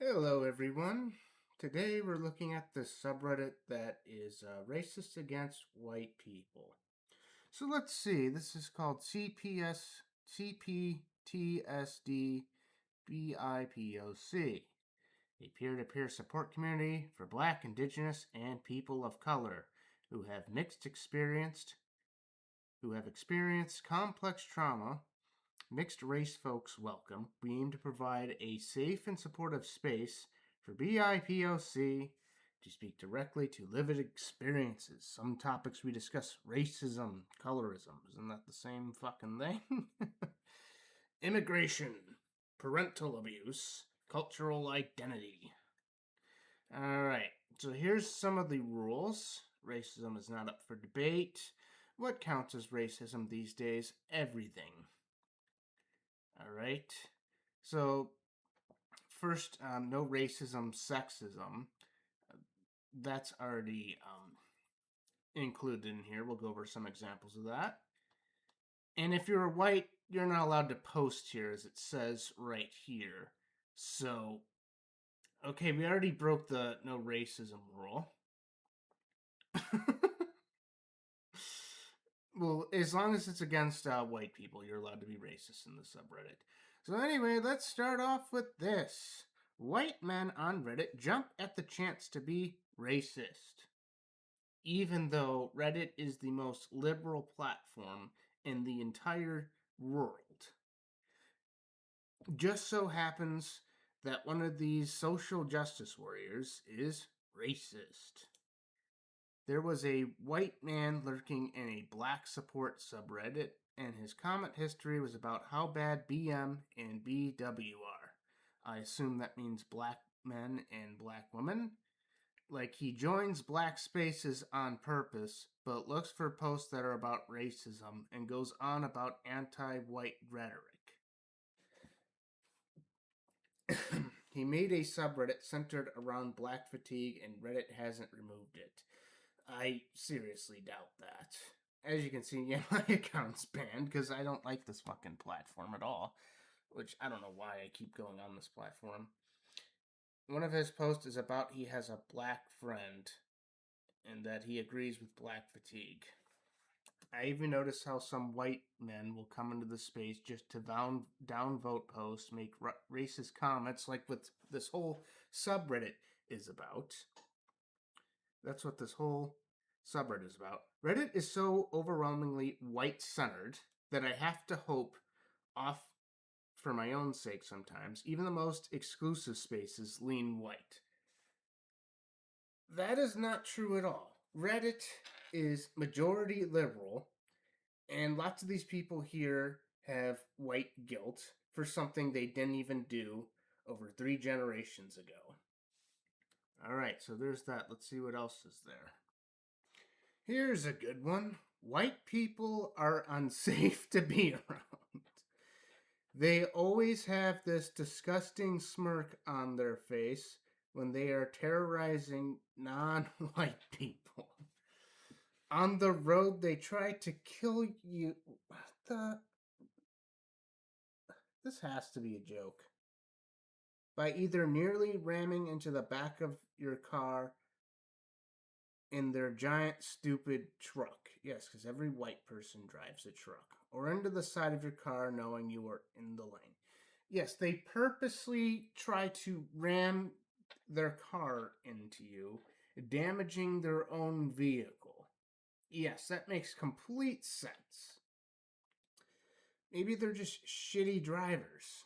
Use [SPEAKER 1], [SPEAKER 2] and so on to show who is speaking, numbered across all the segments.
[SPEAKER 1] Hello, everyone. Today we're looking at the subreddit that is racist against white people. So let's see. This is called CPTSD a peer-to-peer support community for Black, Indigenous, and people of color who have experienced complex trauma. Mixed race folks welcome. We aim to provide a safe and supportive space for BIPOC to speak directly to lived experiences. Some topics we discuss: racism, colorism. Isn't that the same fucking thing? Immigration, parental abuse, cultural identity. Alright, so here's some of the rules. Racism is not up for debate. What counts as racism these days? Everything. All right. So, first, no racism, sexism. That's already included in here. We'll go over some examples of that. And if you're white, you're not allowed to post here, as it says right here. So, okay, we already broke the no racism rule. Well, as long as it's against white people, you're allowed to be racist in the subreddit. So, anyway, let's start off with this. White men on Reddit jump at the chance to be racist. Even though Reddit is the most liberal platform in the entire world. Just so happens that one of these social justice warriors is racist. There was a white man lurking in a black support subreddit, and his comment history was about how bad BM and BW are. I assume that means black men and black women. Like he joins black spaces on purpose, but looks for posts that are about racism and goes on about anti white rhetoric. He made a subreddit centered around black fatigue, and Reddit hasn't removed it. I seriously doubt that. As you can see, yeah, my account's banned because I don't like this fucking platform at all. Which I don't know why I keep going on this platform. One of his posts is about he has a black friend and that he agrees with black fatigue. I even notice how some white men will come into the space just to downvote posts, make racist comments, like what this whole subreddit is about. That's what this whole subreddit is about. Reddit is so overwhelmingly white centered that I have to hope, off for my own sake sometimes, even the most exclusive spaces lean white. That is not true at all. Reddit is majority liberal, and lots of these people here have white guilt for something they didn't even do over 3 generations ago. All right, so there's that. Let's see what else is there. Here's a good one. White people are unsafe to be around. They always have this disgusting smirk on their face when they are terrorizing non-white people. On the road, they try to kill you. This has to be a joke. By either nearly ramming into the back of your car in their giant, stupid truck. Yes, because every white person drives a truck. Or into the side of your car knowing you are in the lane. Yes, they purposely try to ram their car into you, damaging their own vehicle. Yes, that makes complete sense. Maybe they're just shitty drivers.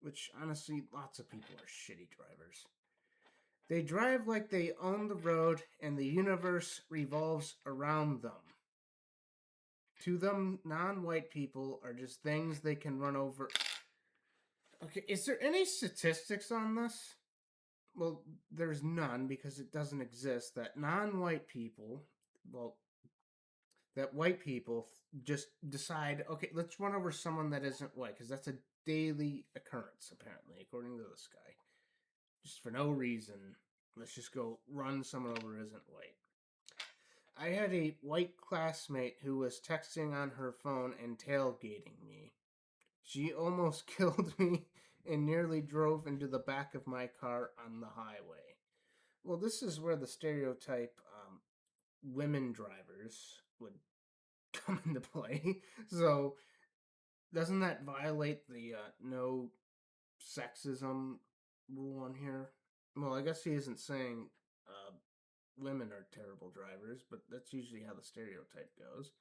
[SPEAKER 1] Which, honestly, lots of people are shitty drivers. They drive like they own the road and the universe revolves around them. To them, non-white people are just things they can run over. Okay, is there any statistics on this? Well, there's none because it doesn't exist. That non-white people, that white people just decide, okay, let's run over someone that isn't white, because that's a daily occurrence, apparently, according to this guy. Just for no reason, let's just go run someone over who isn't white. I had a white classmate who was texting on her phone and tailgating me. She almost killed me and nearly drove into the back of my car on the highway. Well, this is where the stereotype women drivers would come into play. So, doesn't that violate the no sexism rule on here? Well, I guess he isn't saying women are terrible drivers, but that's usually how the stereotype goes.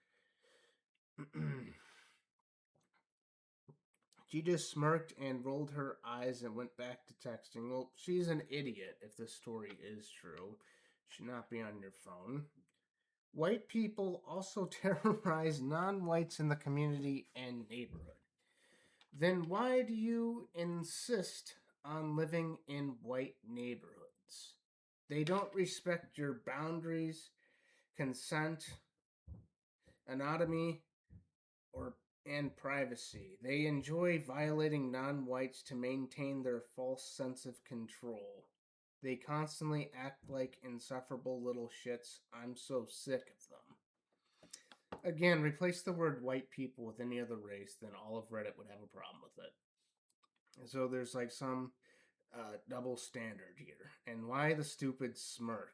[SPEAKER 1] She just smirked and rolled her eyes and went back to texting. Well, she's an idiot if this story is true. Should not be on your phone. White people also terrorize non whites in the community and neighborhood. Then why do you insist on living in white neighborhoods? They don't respect your boundaries, consent, anatomy, or and privacy. They enjoy violating non-whites to maintain their false sense of control. They constantly act like insufferable little shits. I'm so sick of them. Again, replace the word white people with any other race, then all of Reddit would have a problem with it. So there's like some double standard here. And why the stupid smirk?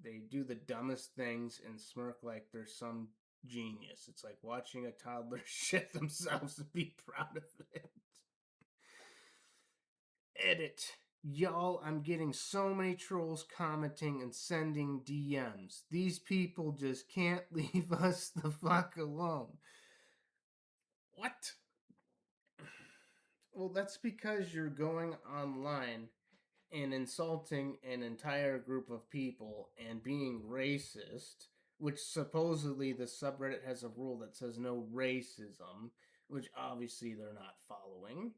[SPEAKER 1] They do the dumbest things and smirk like they're some genius. It's like watching a toddler shit themselves and be proud of it. Edit. Y'all, I'm getting so many trolls commenting and sending DMs. These people just can't leave us the fuck alone. What? Well, that's because you're going online and insulting an entire group of people and being racist, which supposedly the subreddit has a rule that says no racism, which obviously they're not following.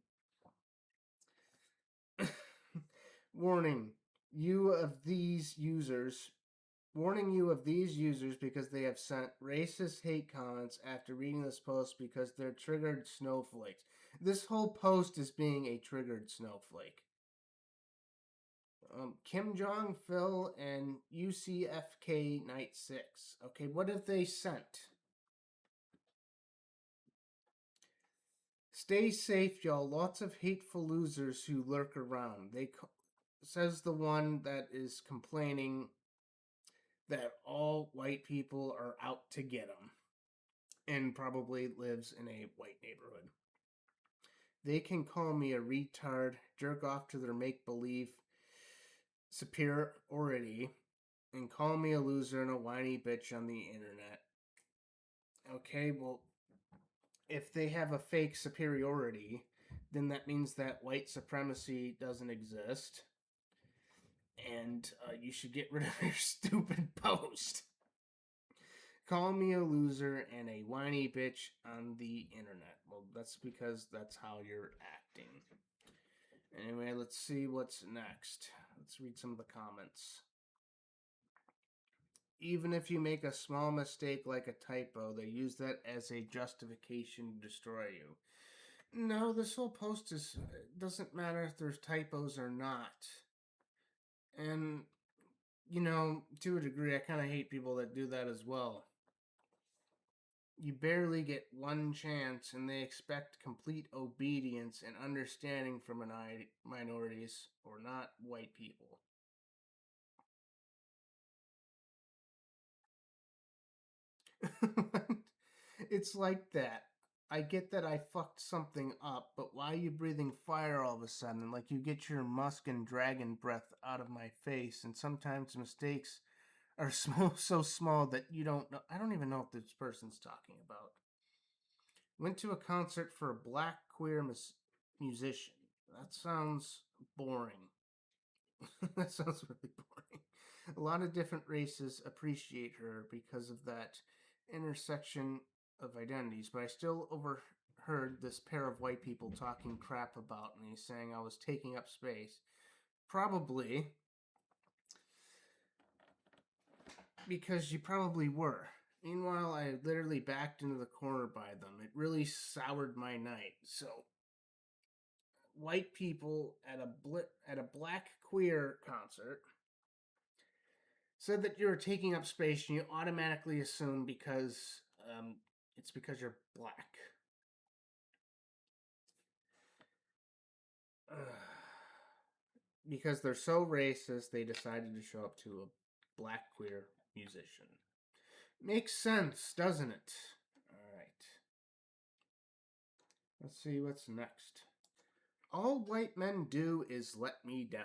[SPEAKER 1] Warning you of these users. Warning you of these users because they have sent racist hate comments after reading this post because they're triggered snowflakes. This whole post is being a triggered snowflake. Kim Jong Phil and UCFK Night 6. Okay, what have they sent? Stay safe, y'all. Lots of hateful losers who lurk around. Says the one that is complaining that all white people are out to get him and probably lives in a white neighborhood. They can call me a retard, jerk off to their make believe superiority, and call me a loser and a whiny bitch on the internet. Okay, well, if they have a fake superiority, then that means that white supremacy doesn't exist. And you should get rid of your stupid post. Call me a loser and a whiny bitch on the internet. Well, that's because that's how you're acting. Anyway, let's see what's next. Let's read some of the comments. Even if you make a small mistake like a typo, they use that as a justification to destroy you. No, this whole post doesn't matter if there's typos or not. And to a degree, I kind of hate people that do that as well. You barely get one chance, and they expect complete obedience and understanding from minorities or not white people. It's like that. I get that I fucked something up, but why are you breathing fire all of a sudden? Like you get your musk and dragon breath out of my face, and sometimes mistakes are so small that you don't know. I don't even know what this person's talking about. Went to a concert for a black queer musician. That sounds boring. That sounds really boring. A lot of different races appreciate her because of that intersection of identities, but I still overheard this pair of white people talking crap about me, saying I was taking up space. Probably because you probably were. Meanwhile, I literally backed into the corner by them. It really soured my night. So, white people at a black queer concert said that you're taking up space, and you automatically assume because it's because you're black. Because they're so racist, they decided to show up to a black queer musician. Makes sense, doesn't it? All right. Let's see what's next. All white men do is let me down.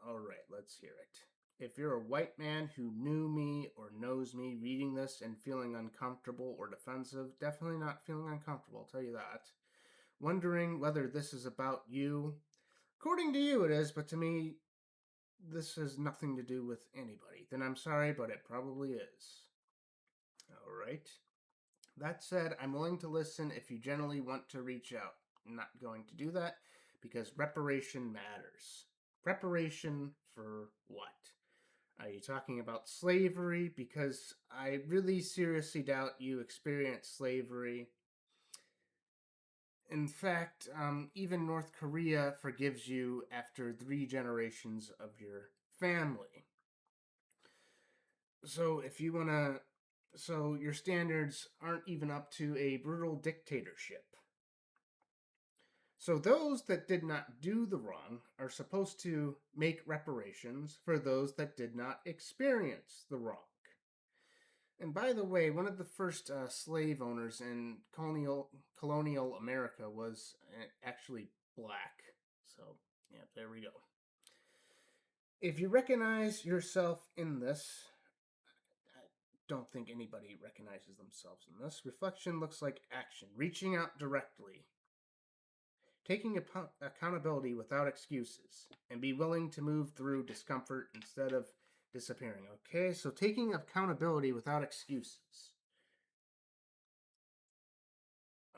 [SPEAKER 1] All right, let's hear it. If you're a white man who knew me or knows me reading this and feeling uncomfortable or defensive, definitely not feeling uncomfortable, I'll tell you that. Wondering whether this is about you. According to you, it is, but to me, this has nothing to do with anybody. Then I'm sorry, but it probably is. All right. That said, I'm willing to listen if you generally want to reach out. I'm not going to do that because reparation matters. Reparation for what? Are you talking about slavery? Because I really seriously doubt you experienced slavery. In fact, even North Korea forgives you after 3 generations of your family. So if you want to, so your standards aren't even up to a brutal dictatorship. So those that did not do the wrong are supposed to make reparations for those that did not experience the wrong. And by the way, one of the first slave owners in colonial America was actually black. So, yeah, there we go. If you recognize yourself in this, I don't think anybody recognizes themselves in this. Reflection looks like action, reaching out directly, taking accountability without excuses, and be willing to move through discomfort instead of disappearing. Okay, so taking accountability without excuses.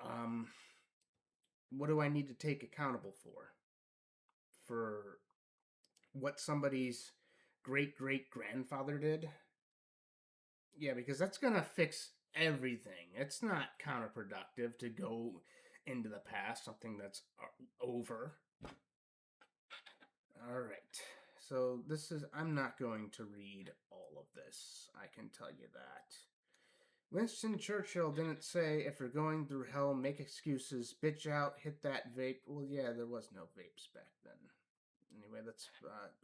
[SPEAKER 1] Um, what do I need to take accountable for? For what somebody's great great grandfather did? Yeah, because that's gonna fix everything. It's not counterproductive to go into the past, something that's over. All right. So this is, I'm not going to read all of this. I can tell you that. Winston Churchill didn't say, if you're going through hell, make excuses, bitch out, hit that vape. Well, yeah, there was no vapes back then. Anyway, that's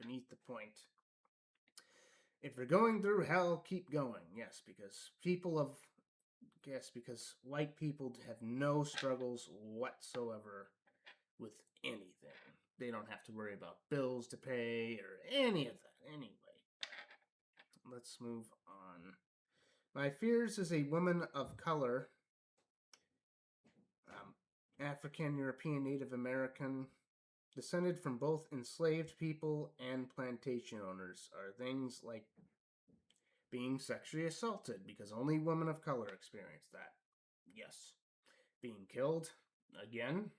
[SPEAKER 1] beneath the point. If you're going through hell, keep going. Yes, because white people have no struggles whatsoever with anything. They don't have to worry about bills to pay or any of that. Anyway, let's move on. My fears as a woman of color, African, European, Native American, descended from both enslaved people and plantation owners, are things like being sexually assaulted, because only women of color experience that. Yes. Being killed, again.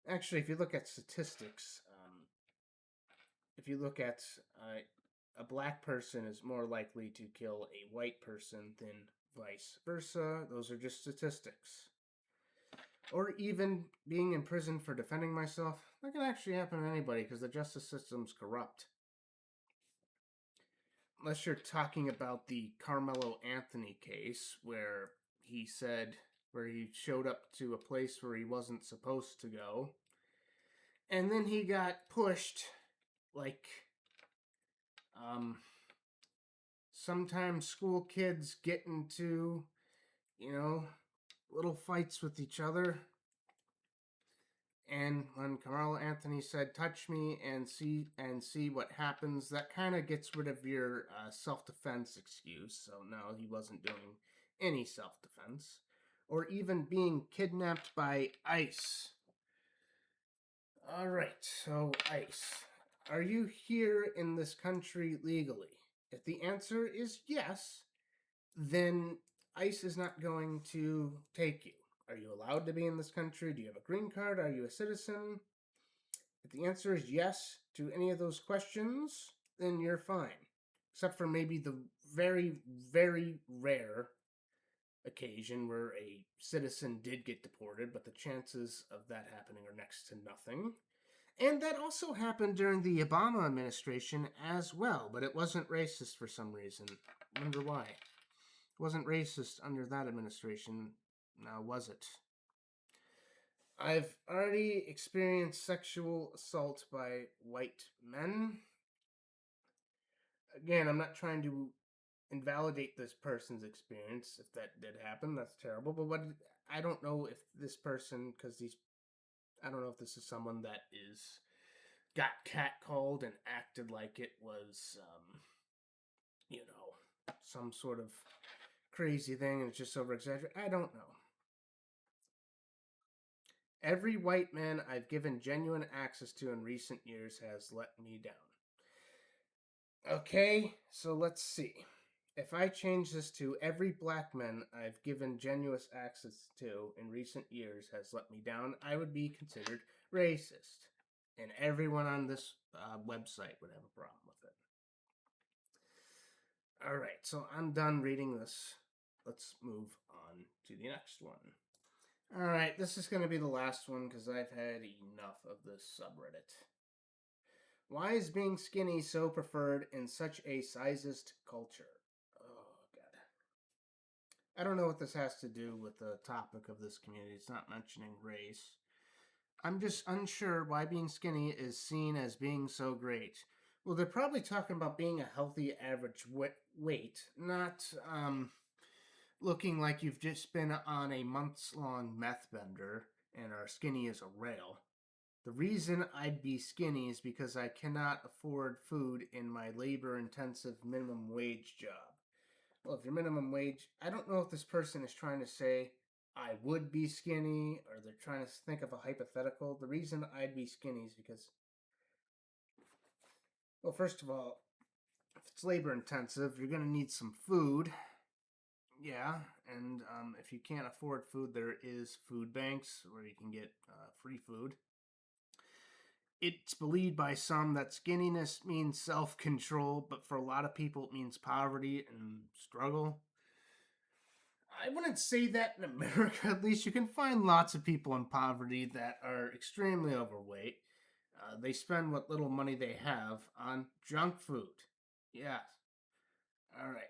[SPEAKER 1] Actually, if you look at statistics, if you look at a black person is more likely to kill a white person than vice versa. Those are just statistics. Or even being in prison for defending myself. That can actually happen to anybody because the justice system's corrupt. Unless you're talking about the Carmelo Anthony case where he showed up to a place where he wasn't supposed to go. And then he got pushed like sometimes school kids get into, little fights with each other. And when Carmelo Anthony said, "Touch me and see what happens," that kind of gets rid of your self-defense excuse. So no, he wasn't doing any self-defense, or even being kidnapped by ICE. All right, so ICE, are you here in this country legally? If the answer is yes, then ICE is not going to take you. Are you allowed to be in this country? Do you have a green card? Are you a citizen? If the answer is yes to any of those questions, then you're fine. Except for maybe the very, very rare occasion where a citizen did get deported, but the chances of that happening are next to nothing. And that also happened during the Obama administration as well, but it wasn't racist for some reason. I wonder why. It wasn't racist under that administration, now was it? I've already experienced sexual assault by white men. Again, I'm not trying to invalidate this person's experience. If that did happen, that's terrible. But I don't know if this person, because I don't know if this is someone that is got catcalled and acted like it was, some sort of crazy thing and it's just over exaggerated. I don't know. Every white man I've given genuine access to in recent years has let me down. Okay, so let's see. If I change this to every black man I've given genuine access to in recent years has let me down, I would be considered racist. And everyone on this website would have a problem with it. All right, so I'm done reading this. Let's move on to the next one. All right, this is going to be the last one because I've had enough of this subreddit. Why is being skinny so preferred in such a sizist culture? Oh, God. I don't know what this has to do with the topic of this community. It's not mentioning race. I'm just unsure why being skinny is seen as being so great. Well, they're probably talking about being a healthy average weight, not looking like you've just been on a months long meth bender and are skinny as a rail. The reason I'd be skinny is because I cannot afford food in my labor intensive minimum wage job. Well, if your minimum wage, I don't know if this person is trying to say I would be skinny or they're trying to think of a hypothetical. The reason I'd be skinny is because, well, first of all, if it's labor intensive, you're going to need some food. Yeah, and if you can't afford food, there is food banks where you can get free food. It's believed by some that skinniness means self control, but for a lot of people, it means poverty and struggle. I wouldn't say that in America, at least. You can find lots of people in poverty that are extremely overweight. They spend what little money they have on junk food. Yes. All right.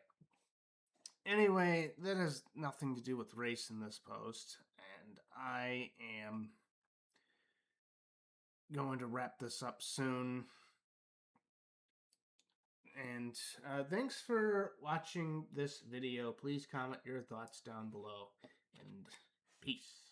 [SPEAKER 1] Anyway, that has nothing to do with race in this post, and I am going to wrap this up soon. And thanks for watching this video. Please comment your thoughts down below, and peace.